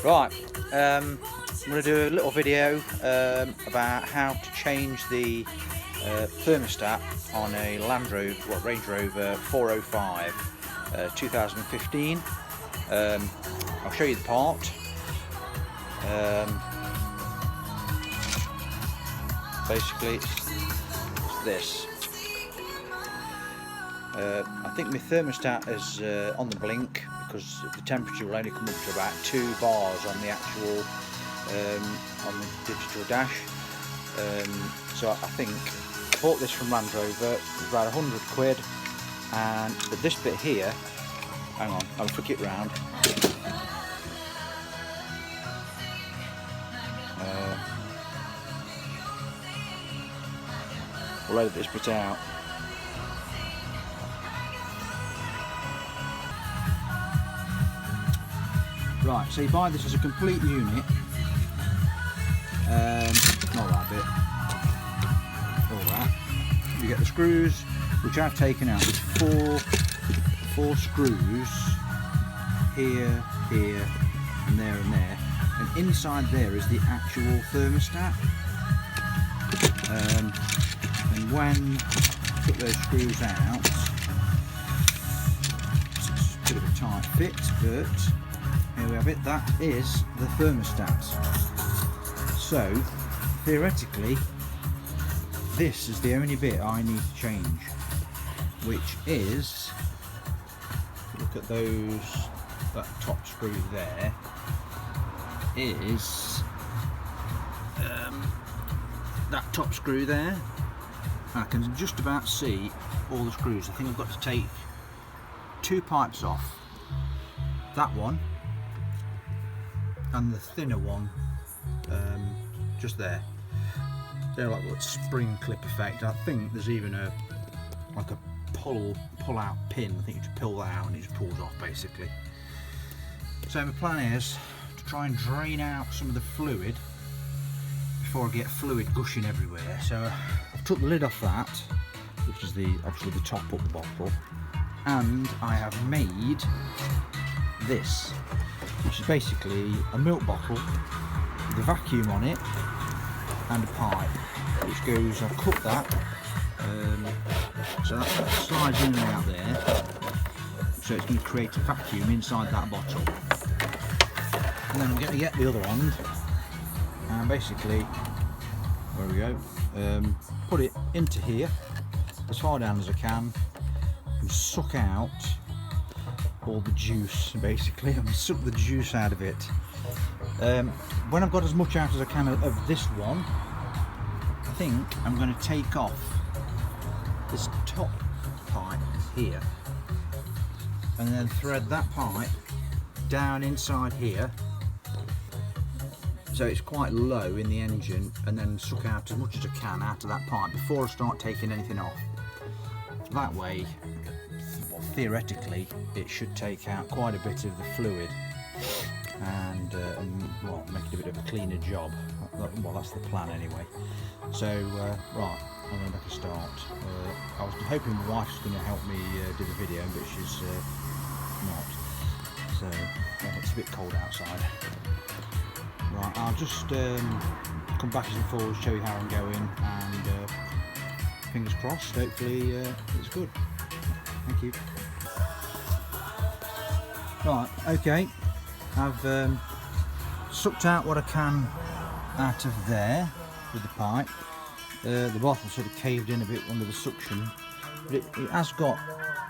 Right, I'm going to do a little video about how to change the thermostat on a Range Rover 405 2015. I'll show you the part. Basically it's this. I think my thermostat is on the blink because the temperature will only come up to about 2 bars on the actual on the digital dash. So I think I bought this from Land Rover, about 100 quid, and but this bit here, hang on, I'll flick it round. We'll load this bit out. Right, so you buy this as a complete unit, not that bit, all that. You get the screws, which I've taken out. There's four screws, here, here, and there, and inside there is the actual thermostat. And when I took those screws out, it's a bit of a tight fit, but here we have it, that is the thermostat. So, theoretically, this is the only bit I need to change, which is, look at that top screw there, is that top screw there. I can just about see all the screws. I think I've got to take 2 pipes off, that one, and the thinner one just there. They're like what spring clip effect. I think there's even a pull out pin. I think you just pull that out and it just pulls off basically. So my plan is to try and drain out some of the fluid before I get fluid gushing everywhere. So I've took the lid off that, which is obviously the top up bottle, and I have made this, which is basically a milk bottle with a vacuum on it and a pipe, which goes, I've cut that, so that slides in and out there, so it's going to create a vacuum inside that bottle. And then I'm going to get the other end and basically, there we go, put it into here as far down as I can and suck out all the juice. Basically, I'm going to suck the juice out of it. When I've got as much out as I can of this one, I think I'm going to take off this top pipe here and then thread that pipe down inside here so it's quite low in the engine, and then suck out as much as I can out of that pipe before I start taking anything off. That way, well, theoretically it should take out quite a bit of the fluid and well, make it a bit of a cleaner job. Well, that's the plan anyway. So right, I'm going to make a start. I was hoping my wife's going to help me do the video, but she's not. So it's a bit cold outside. Right, I'll just come backwards and forwards, show you how I'm going, and fingers crossed, hopefully it's good. Thank you. Right, okay, I've sucked out what I can out of there with the pipe. The bottle sort of caved in a bit under the suction, but it has got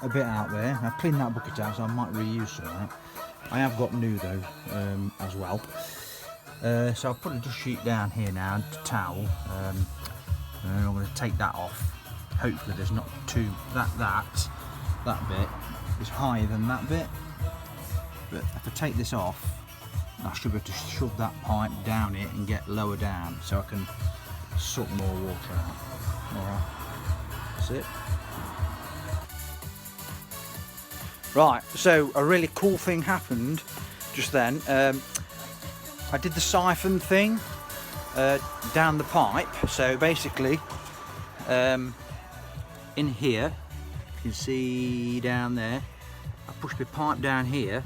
a bit out there. I've cleaned that bucket out, so I might reuse some of that. I have got new though as well. So I'll put a dust sheet down here now, a towel, and I'm going to take that off. Hopefully there's not too, that bit is higher than that bit, but if I take this off, I should be able to shove that pipe down it and get lower down so I can suck more water out. Alright, that's it. Right, so a really cool thing happened just then. I did the siphon thing down the pipe. So basically, in here, you can see down there, I pushed the pipe down here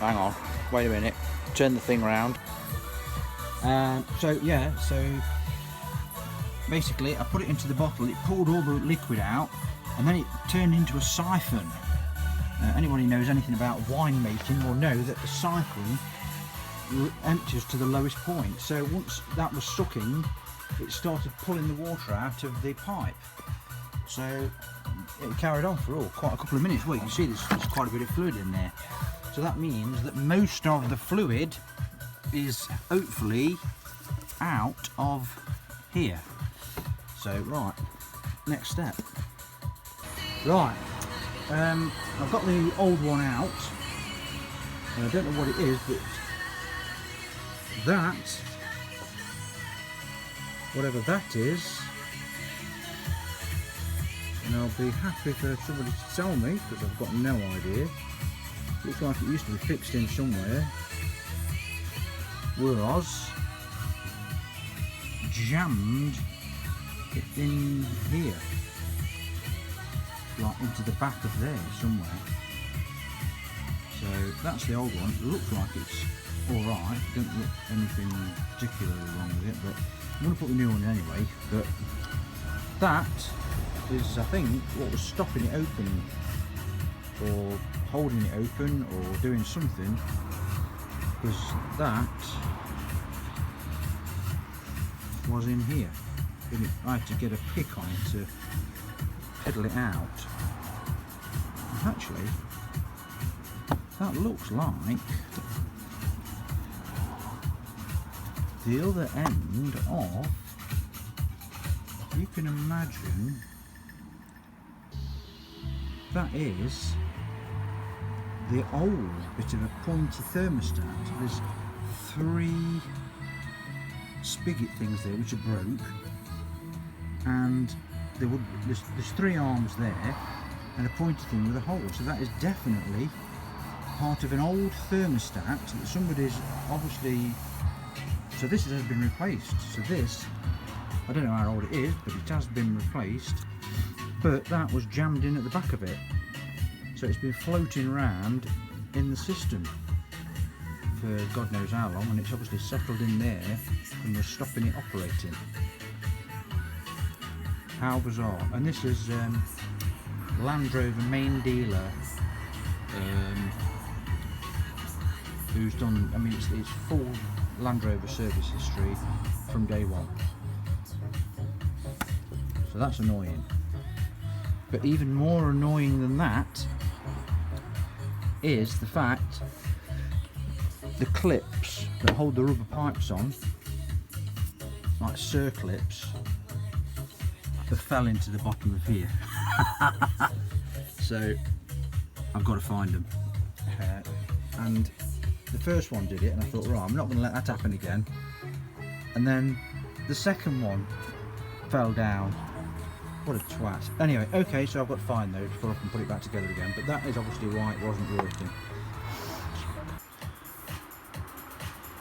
hang on, wait a minute, turn the thing around. So yeah, so basically I put it into the bottle, it pulled all the liquid out, and then it turned into a siphon. Anybody who knows anything about winemaking will know that the siphon empties to the lowest point. So once that was sucking, it started pulling the water out of the pipe. So it carried on for quite a couple of minutes. Well, you can see there's quite a bit of fluid in there. So that means that most of the fluid is hopefully out of here. So right, next step. Right, I've got the old one out. I don't know what it is, but that, whatever that is, and I'll be happy for somebody to tell me, because I've got no idea. Looks like it used to be fixed in somewhere. Was jammed in here, like into the back of there somewhere. So that's the old one. It looks like it's alright, don't look anything particularly wrong with it, but I'm going to put the new one in anyway. But that is, I think, what was stopping it open, or holding it open, or doing something, because that was in here. I had to get a pick on it to pedal it out. And actually, that looks like the other end of, you can imagine, that is the old bit of a pointy thermostat. There's 3 spigot things there which are broke, and there's 3 arms there and a pointy thing with a hole. So that is definitely part of an old thermostat that somebody's obviously, so this has been replaced. So this, I don't know how old it is, but it has been replaced, but that was jammed in at the back of it. So it's been floating around in the system for God knows how long, and it's obviously settled in there and was stopping it operating. How bizarre. And this is Land Rover main dealer, who's done, I mean, it's full Land Rover service history from day one. So that's annoying. But even more annoying than that is the fact the clips that hold the rubber pipes on, like circlips, that fell into the bottom of here. So I've got to find them. And the first one did it, and I thought, right, I'm not going to let that happen again. And then the second one fell down. What a twat. Anyway, okay, so I've got to find those before I can put it back together again, but that is obviously why it wasn't working.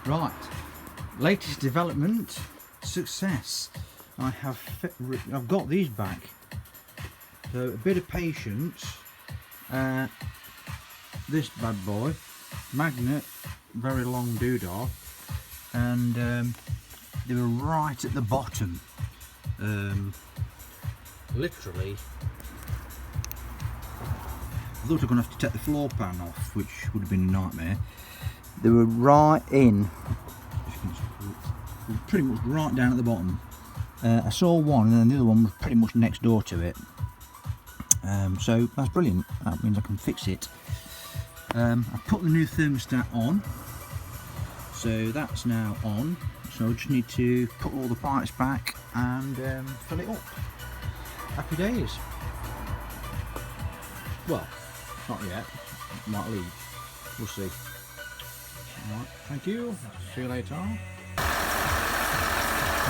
Right, latest development, success. I've got these back. So a bit of patience. This bad boy, magnet, very long doodah, and they were right at the bottom. Literally, I thought I was going to have to take the floor pan off, which would have been a nightmare. They were right in, pretty much right down at the bottom. I saw one, and then the other one was pretty much next door to it. So that's brilliant. That means I can fix it. I put the new thermostat on, so that's now on. So I just need to put all the pipes back and fill it up. Happy days. Well, not yet. Might leave. We'll see. Alright, thank you. See you later.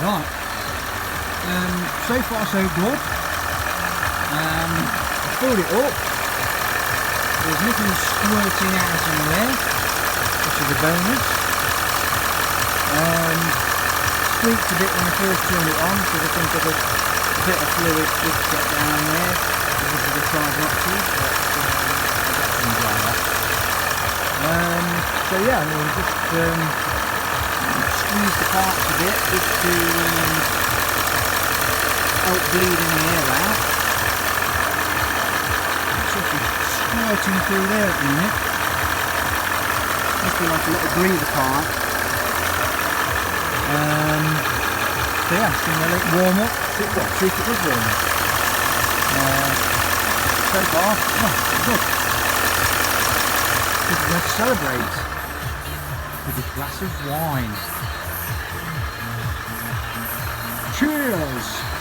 Right. So far so good. I filled it up. There's nothing squirting out anywhere, which is a bonus. Squeaked a bit when I first turned it on, because I think there was a bit of fluid did get down there. Obviously I tried not to, but I got some dry off. yeah, we'll just squeeze the parts a bit just to help bleeding the air out. It's sort of squirting through there at the minute. Must be like a little breather pipe. So yeah, just going to let it warm up. See if it does warm up. So far, good. We're going to celebrate with a glass of wine. Cheers!